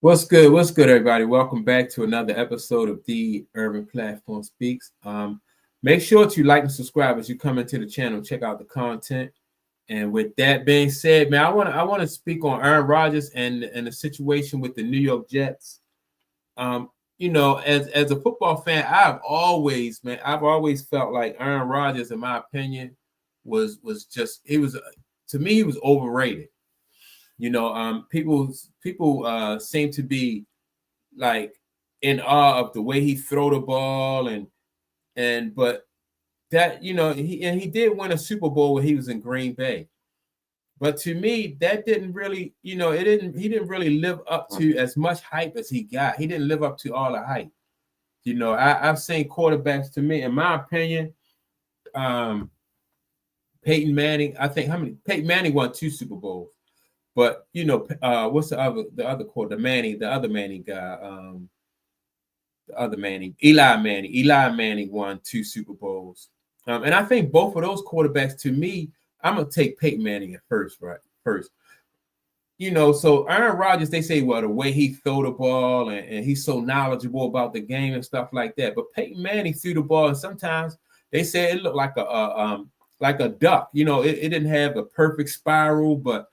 What's good? What's good, everybody? Welcome back to another episode of The Urban Platform Speaks. Make sure to like and subscribe as you come into the channel. Check out the content. And with that being said, man, I want to speak on Aaron Rodgers and the situation with the New York Jets. Um, as a football fan, I've always felt like Aaron Rodgers, in my opinion, was just to me he was overrated. People seem to be like in awe of the way he throw the ball and but that he did win a Super Bowl when he was in Green Bay. But to me, that didn't really, he didn't really live up to as much hype as he got. He didn't live up to all the hype. I've seen quarterbacks, to me, in my opinion, um, Peyton Manning. I think Peyton Manning won 2 Super Bowls. But what's the other quarter? The other Manning guy, the other Manning, Eli Manning. Eli Manning won 2 Super Bowls. And I think both of those quarterbacks, to me, I'm gonna take Peyton Manning at first, right? First. So Aaron Rodgers, they say, well, the way he throw the ball and he's so knowledgeable about the game and stuff like that. But Peyton Manning threw the ball, and sometimes they say it looked like a duck. It didn't have a perfect spiral, but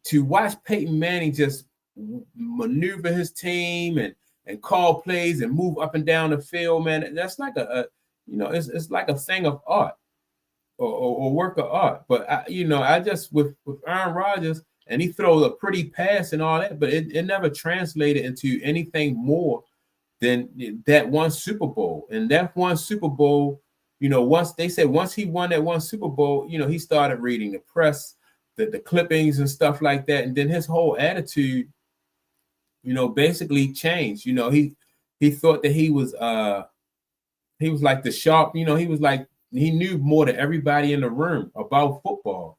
to watch Peyton Manning just maneuver his team and call plays and move up and down the field, man, that's like it's like a thing of art or work of art. But I just with Aaron Rodgers, and he throws a pretty pass and all that, but it never translated into anything more than that one Super Bowl. And that one Super Bowl, once he won that one Super Bowl, he started reading the press, the clippings and stuff like that, and then his whole attitude, basically changed. He thought that he was like the sharp, he was like he knew more than everybody in the room about football,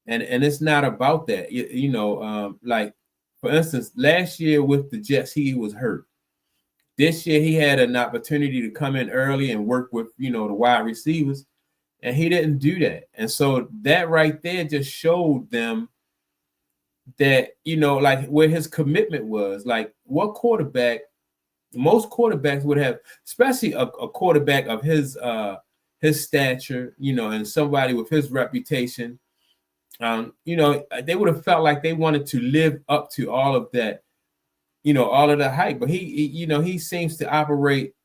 and it's not about that. Like for instance, last year with the Jets, he was hurt. This year he had an opportunity to come in early and work with the wide receivers, and he didn't do that. And so that right there just showed them that, like where his commitment was. Like what quarterback, most quarterbacks would have, especially a quarterback of his stature, and somebody with his reputation, they would have felt like they wanted to live up to all of that, all of the hype. But he seems to operate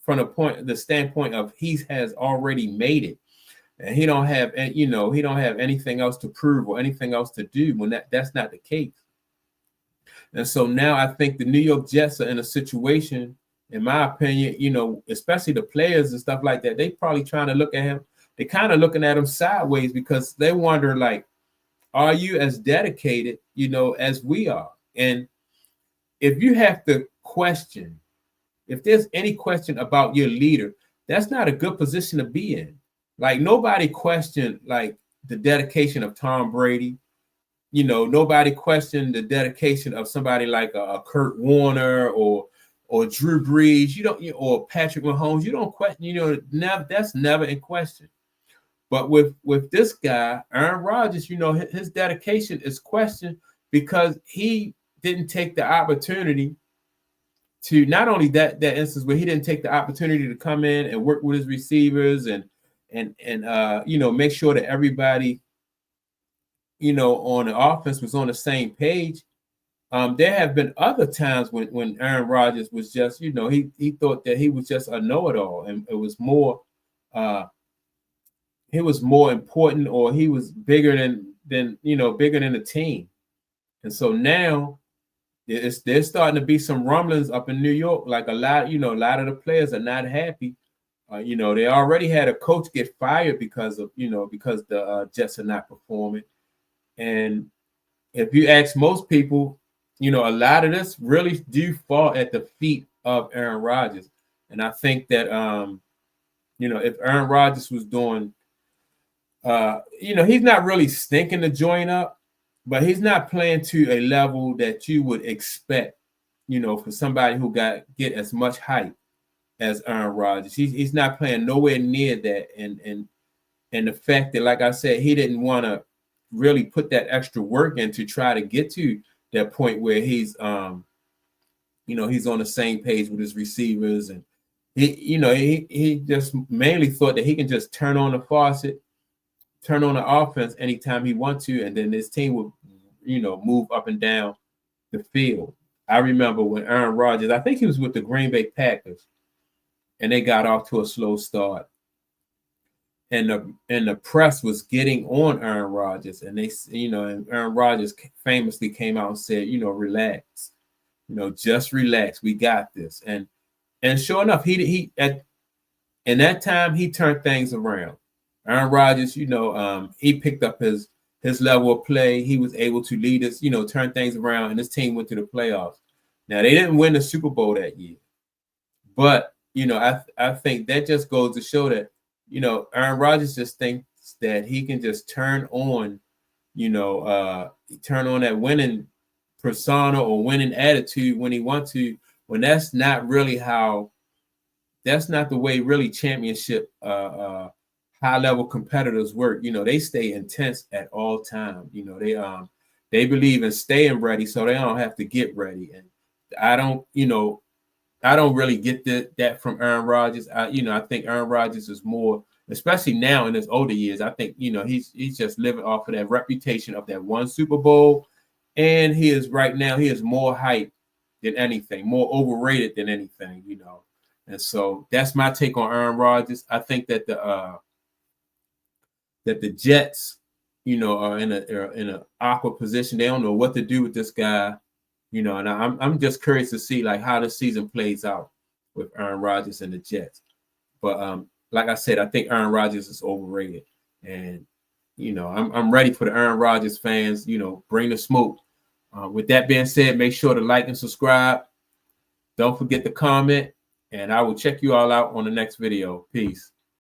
from the standpoint of he has already made it. And he don't have anything else to prove or anything else to do when that's not the case. And so now I think the New York Jets are in a situation, in my opinion, especially the players and stuff like that, they probably trying to look at him. They're kind of looking at him sideways because they wonder, like, are you as dedicated, as we are? And if you have to question, if there's any question about your leader, that's not a good position to be in. Like nobody questioned like the dedication of Tom Brady. Nobody questioned the dedication of somebody like a Kurt Warner or Drew Brees. Or Patrick Mahomes. You don't question. That's never in question. But with this guy, Aaron Rodgers, his dedication is questioned because he didn't take the opportunity to, not only that instance where he didn't take the opportunity to come in and work with his receivers and make sure that everybody, on the offense was on the same page. There have been other times when Aaron Rodgers was just, he thought that he was just a know-it-all, and it was more, he was more important, or he was bigger than bigger than the team. And so now there's starting to be some rumblings up in New York, like a lot of the players are not happy. They already had a coach get fired because the Jets are not performing. And if you ask most people, a lot of this really do fall at the feet of Aaron Rodgers. And I think that, if Aaron Rodgers was doing, he's not really stinking the joint up, but he's not playing to a level that you would expect, for somebody who get as much hype as Aaron Rodgers. He's not playing nowhere near that. And the fact that, like I said, he didn't want to really put that extra work in to try to get to that point where he's he's on the same page with his receivers, and he just mainly thought that he can just turn on the faucet, turn on the offense anytime he wants to, and then his team would, move up and down the field. I remember when Aaron Rodgers, I think he was with the Green Bay Packers, and they got off to a slow start. And the press was getting on Aaron Rodgers, and and Aaron Rodgers famously came out and said, relax, just relax, we got this. And sure enough, in that time he turned things around. Aaron Rodgers, he picked up his level of play. He was able to lead us, turn things around, and his team went to the playoffs. Now they didn't win the Super Bowl that year, but I think that just goes to show that Aaron Rodgers just thinks that he can just turn on that winning persona or winning attitude when he wants to, when that's not the way really championship high level competitors work. They stay intense at all time. They believe in staying ready so they don't have to get ready. And I don't really get that from Aaron Rodgers. I think Aaron Rodgers is more, especially now in his older years. I think he's just living off of that reputation of that one Super Bowl, and he is more hyped than anything, more overrated than anything. And so that's my take on Aaron Rodgers. I think that the Jets, are in a awkward position. They don't know what to do with this guy. And I'm just curious to see like how the season plays out with Aaron Rodgers and the Jets. But like I said, I think Aaron Rodgers is overrated, and I'm ready for the Aaron Rodgers fans. Bring the smoke. With that being said, make sure to like and subscribe. Don't forget to comment, and I will check you all out on the next video. Peace.